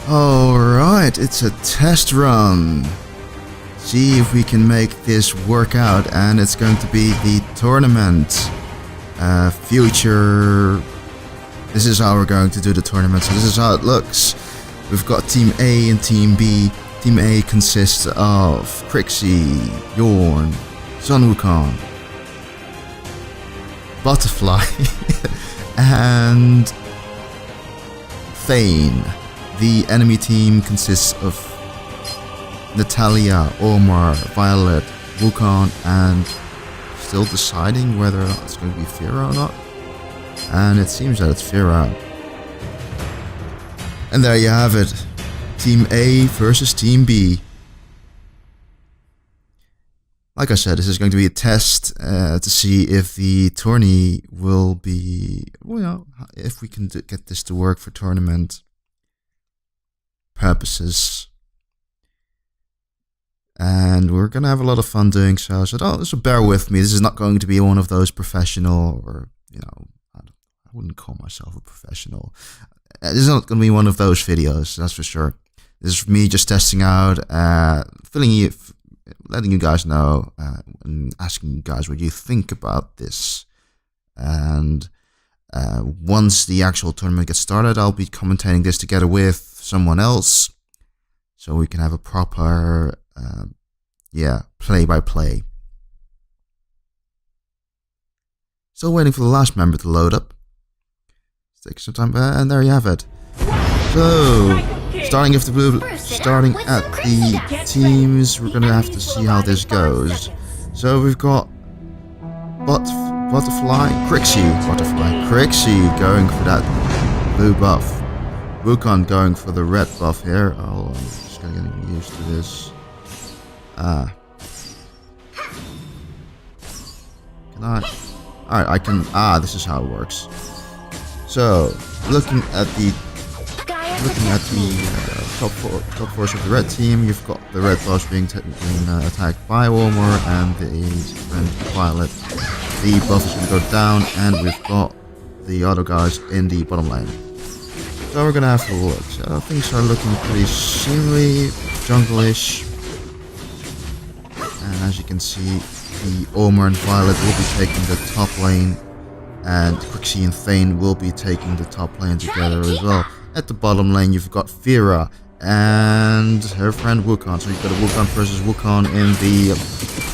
Alright, it's a test run. See if we can make this work out, and it's going to be the tournament. Future. This is how we're going to do the tournament, so this is how it looks. We've got Team A and Team B. Team A consists of Crixie, Yorn, Sun Wukong, Butterfly, and Thane. The enemy team consists of Natalia, Omar, Violet, Wukong, and still deciding whether it's going to be Fira or not. And it seems that it's Fira. And there you have it. Team A versus Team B. Like I said, this is going to be a test to see if the tourney will be, well, if we can get this to work for tournament purposes. And we're gonna have a lot of fun doing so. So bear with me. This is not going to be one of those professional, or I wouldn't call myself a professional. This is not going to be one of those videos, that's for sure. This is me just testing out, letting you guys know, and asking you guys what you think about this. And once the actual tournament gets started, I'll be commentating this together with someone else, so we can have a proper play-by-play. Still waiting for the last member to load up. It's taking some time, and there you have it. So, starting at the teams, we're gonna have to see how this goes. So we've got Crixie going for that blue buff. Wukong going for the red buff here. Oh, I'm just getting used to this. Can I? Alright, I can. This is how it works. So, looking at the top force of the red team, you've got the red buffs being attacked by Warmer and the Violet. The buff is going to go down, and we've got the other guys in the bottom lane. So we're gonna have to look. So things are looking pretty scenery, jungle-ish. And as you can see, the Omar and Violet will be taking the top lane, and Crixie and Thane will be taking the top lane together as well. At the bottom lane, you've got Fira and her friend Wukong. So you've got a Wukong versus Wukong in the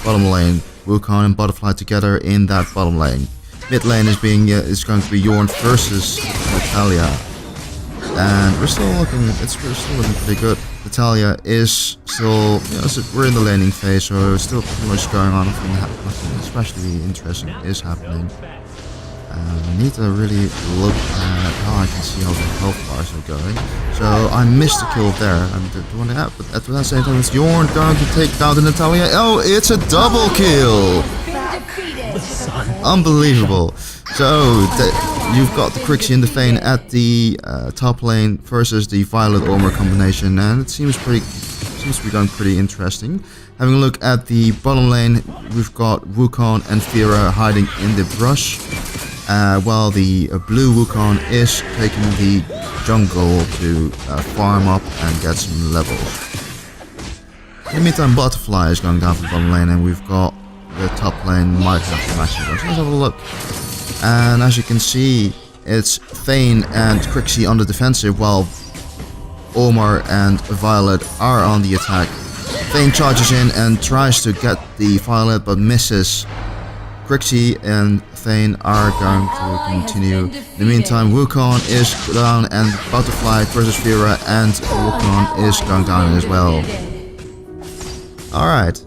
bottom lane. Wukong and Butterfly together in that bottom lane. Mid lane is going to be Yorn versus Natalia. And we're still looking pretty good. Natalia is still, we're in the laning phase, so still pretty much going on. Nothing especially interesting is happening. I need to really look at how I can see how the health bars are going. So I missed a kill there. But at the same time, it's Yorn going to take down the Natalia. Oh, it's a double kill! Unbelievable. So you've got the Crixie and the Thane at the top lane versus the Violet Omar combination, and it seems to be going pretty interesting. Having a look at the bottom lane, we've got Wukong and Fira hiding in the brush, while the blue Wukong is taking the jungle to farm up and get some levels. In the meantime, Butterfly is going down for the bottom lane, and we've got the top lane might have to match it. So let's have a look. And as you can see, it's Thane and Crixie on the defensive, while Omar and Violet are on the attack. Thane charges in and tries to get the Violet, but misses. Crixie and Thane are going to continue. In the meantime, Wukong is down, and Butterfly versus Fira, and Wukong is going down as well. Alright.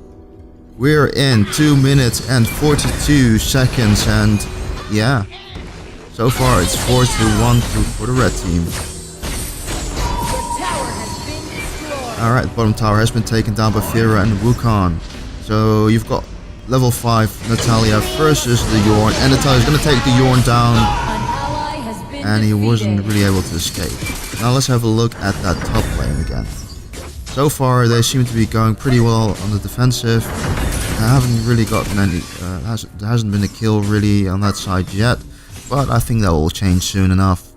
We're in 2 minutes and 42 seconds, and yeah, so far it's 4-1 for the red team. Alright, the bottom tower has been taken down by Fira and Wukong. So you've got level 5 Natalia versus the Yorn, and Natalia's going to take the Yorn down, and he wasn't really able to escape. Now let's have a look at that top lane again. So far they seem to be going pretty well on the defensive. I haven't really gotten any, there hasn't been a kill really on that side yet, but I think that will change soon enough.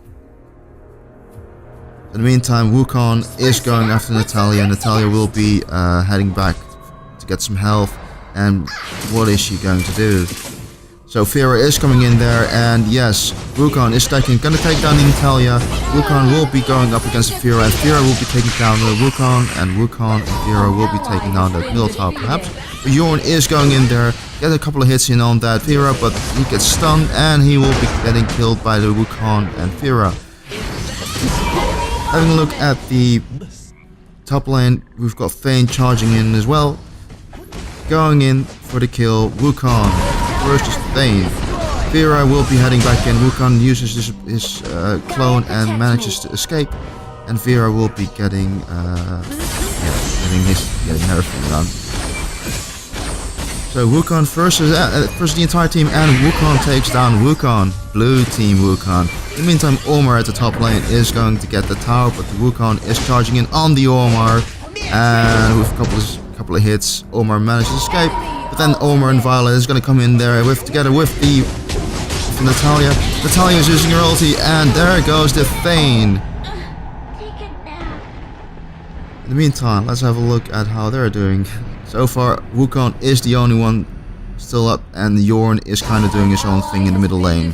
In the meantime, Wukong is going after Natalia. Natalia will be heading back to get some health. And what is she going to do? So Vera is coming in there, and yes, Wukong is gonna take down Natalia. Wukong will be going up against Vera, and Vera will be taking down the Wukong, and Vera will be taking down that middle tower perhaps. But Jorn is going in there, get a couple of hits in on that Vera, but he gets stunned, and he will be getting killed by the Wukong and Vera. Having a look at the top lane, we've got Thane charging in as well. Going in for the kill, Wukong versus Thane. Vera will be heading back in. Wukong uses his clone and manages to escape, and Vera will be getting getting everything done. So Wukong versus the entire team, and Wukong takes down Wukong. Blue team Wukong. In the meantime, Ormar at the top lane is going to get the tower, but the Wukong is charging in on the Ormar, and with a couple of hits, Ormar manages to escape. But then Ormar and Violet is going to come in there together with Natalia. Natalia is using her ulti, and there goes the Thane. In the meantime, let's have a look at how they're doing. So far, Wukong is the only one still up, and Jorn is kind of doing his own thing in the middle lane.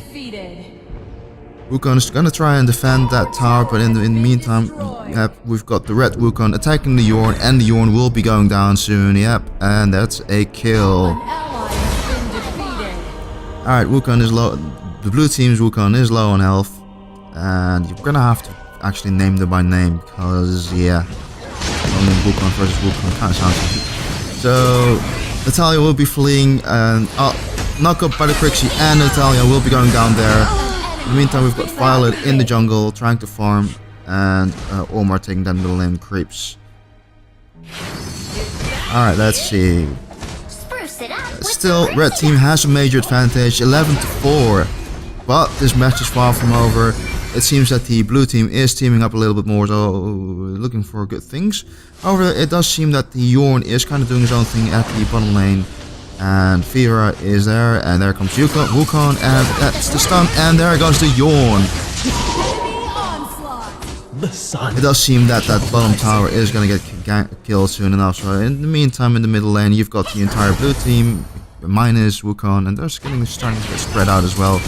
Wukong is gonna try and defend that tower, but in the meantime, yep, we've got the red Wukong attacking the Jorn, and the Jorn will be going down soon. Yep, and that's a kill. Alright, Wukong is low. The blue team's Wukong is low on health, and you're gonna have to actually name them by name, because yeah, only Wukong versus Wukong kind of sounds like it. So Natalia will be fleeing, and knock up by the Crixie, and Natalia will be going down there. In the meantime, we've got Violet in the jungle trying to farm, and Ormar taking down middle lane creeps. Alright, let's see. Still, red team has a major advantage, 11-4. But this match is far from over. It seems that the blue team is teaming up a little bit more, so looking for good things. However, it does seem that the Jorn is kind of doing his own thing at the bottom lane. And Vera is there, and there comes Wukong, and that's the stun, and there goes the Jorn. It does seem that that bottom tower is going to get killed soon enough, so in the meantime, in the middle lane, you've got the entire blue team, minus Wukong, and they're starting to get spread out as well.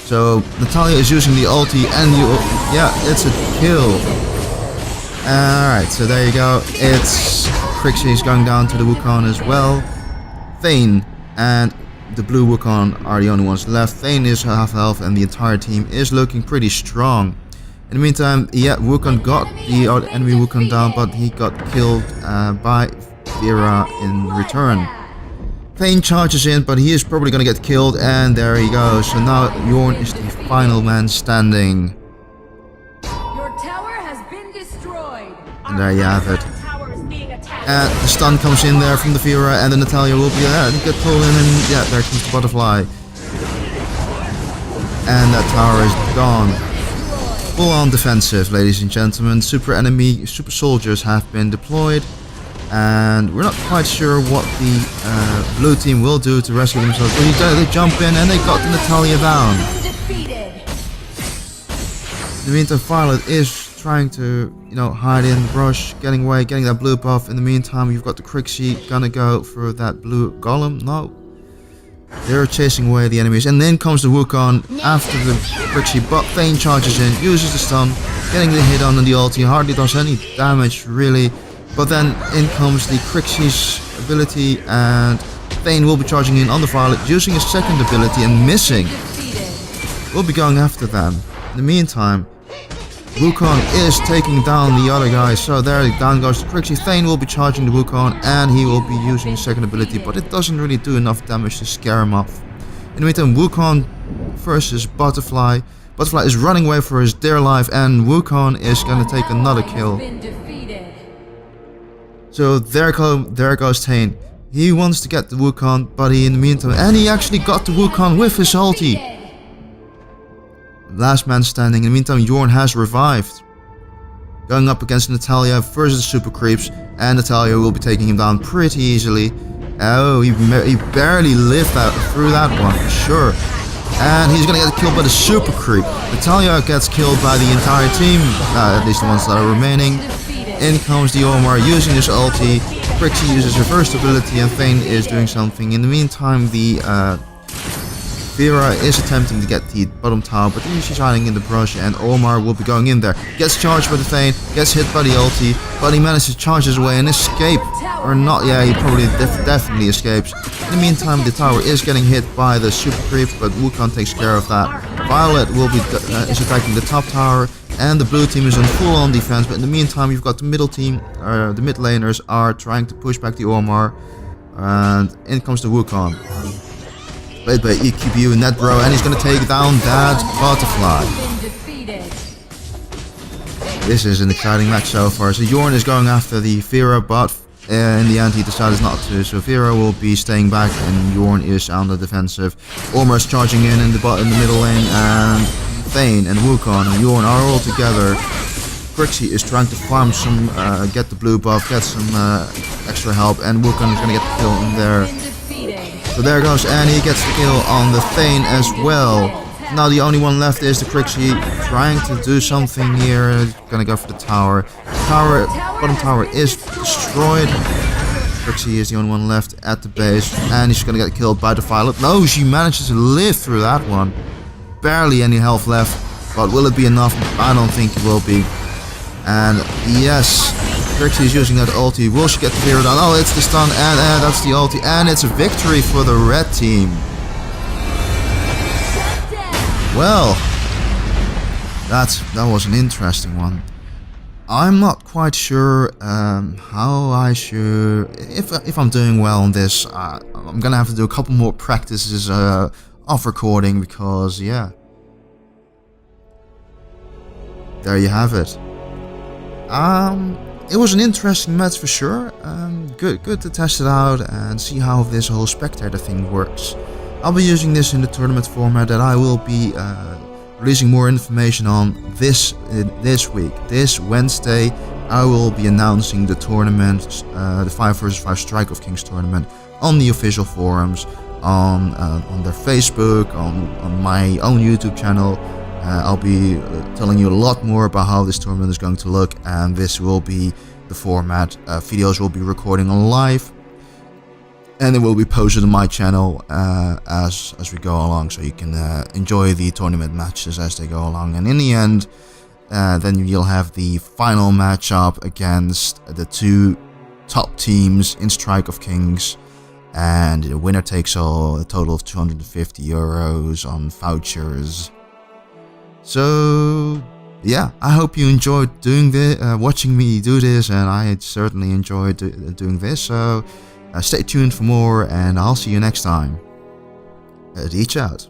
So Natalia is using the ulti, and yeah, it's a kill. Alright, so there you go. It's Crixie is going down to the Wukong as well. Thane and the blue Wukong are the only ones left. Thane is half health, and the entire team is looking pretty strong. In the meantime, yeah, Wukong got the enemy Wukong down, but he got killed by Vera in return. Thane charges in, but he is probably going to get killed, and there he goes. So now Jorn is the final man standing. Your tower has been destroyed. And there you have it. And the stun comes in there from the Vera, and then Natalia will be get pulled in, and yeah, there comes the butterfly. And that tower is gone. Full on defensive, ladies and gentlemen. Super soldiers have been deployed. And we're not quite sure what the blue team will do to rescue themselves. But they jump in, and they got Natalia down. In the meantime, Violet is trying to, hide in the brush, getting away, getting that blue buff. In the meantime, you've got the Crixie gonna go for that blue golem. No. They're chasing away the enemies, and then comes the Wukong after the Crixie, but Thane charges in, uses the stun, getting the hit on the ulti, hardly does any damage really, but then in comes the Crixie's ability, and Thane will be charging in on the Violet, using his second ability and missing. We'll be going after them. In the meantime, Wukong is taking down the other guys, so there down goes the Crixie. Thane will be charging the Wukong, and he will be using his second ability, but it doesn't really do enough damage to scare him off. In the meantime, Wukong versus Butterfly. Butterfly is running away for his dear life, and Wukong is going to take another kill. So there goes Thane. He wants to get the Wukong, but in the meantime, and he actually got the Wukong with his ulti. Last man standing. In the meantime, Jorn has revived. Going up against Natalia versus Super Creeps, and Natalia will be taking him down pretty easily. Oh, he barely lived through that one, for sure. And he's gonna get killed by the super creep. Natalia gets killed by the entire team, at least the ones that are remaining. In comes the Omar using his ulti. Crixie uses her first ability and Thane is doing something. In the meantime, the Vera is attempting to get the bottom tower, but she's hiding in the brush and Omar will be going in there. Gets charged by the Thane, gets hit by the ulti, but he manages to charge his way and escape. Or not, yeah, he probably definitely escapes. In the meantime, the tower is getting hit by the super creep, but Wukong takes care of that. Violet will be is attacking the top tower, and the blue team is on full-on defense, but in the meantime, you've got the middle team, the mid laners are trying to push back the Omar, and in comes the Wukong. Played by EQB in that bro, and he's gonna take down that butterfly. This is an exciting match so far. So Yorn is going after the Vera, but in the end he decided not to. So Vera will be staying back, and Yorn is on the defensive. Omar is charging in the middle lane, and Thane and Wukong and Yorn are all together. Crixie is trying to farm some, get the blue buff, get some extra help, and Wukong is gonna get the kill in there. So there goes, and he gets the kill on the Thane as well. Now the only one left is the Crixie, trying to do something here. Gonna go for the tower. Bottom tower is destroyed. Crixie is the only one left at the base, and he's gonna get killed by the Violet. No, she manages to live through that one. Barely any health left, but will it be enough? I don't think it will be. And yes, Crixie is using that ulti. Will she get the Vera down? Oh, it's the stun, and that's the ulti, and it's a victory for the red team. Well, that was an interesting one. I'm not quite sure how I should, if I'm doing well on this. I'm gonna have to do a couple more practices of recording, because yeah, there you have it. It was an interesting match for sure. Good to test it out and see how this whole Spectator thing works. I'll be using this in the tournament format that I will be releasing more information on this week. This Wednesday, I will be announcing the tournament, the 5 vs 5 Strike of Kings tournament, on the official forums, on their Facebook, on my own YouTube channel. I'll be telling you a lot more about how this tournament is going to look, and this will be the format. Videos will be recording on live, and it will be posted on my channel as we go along, so you can enjoy the tournament matches as they go along. And in the end, then you'll have the final matchup against the 2 top teams in Strike of Kings, and the winner takes all, a total of €250 on vouchers. So yeah, I hope you enjoyed doing this, watching me do this, and I certainly enjoyed doing this. So stay tuned for more, and I'll see you next time. Reach out.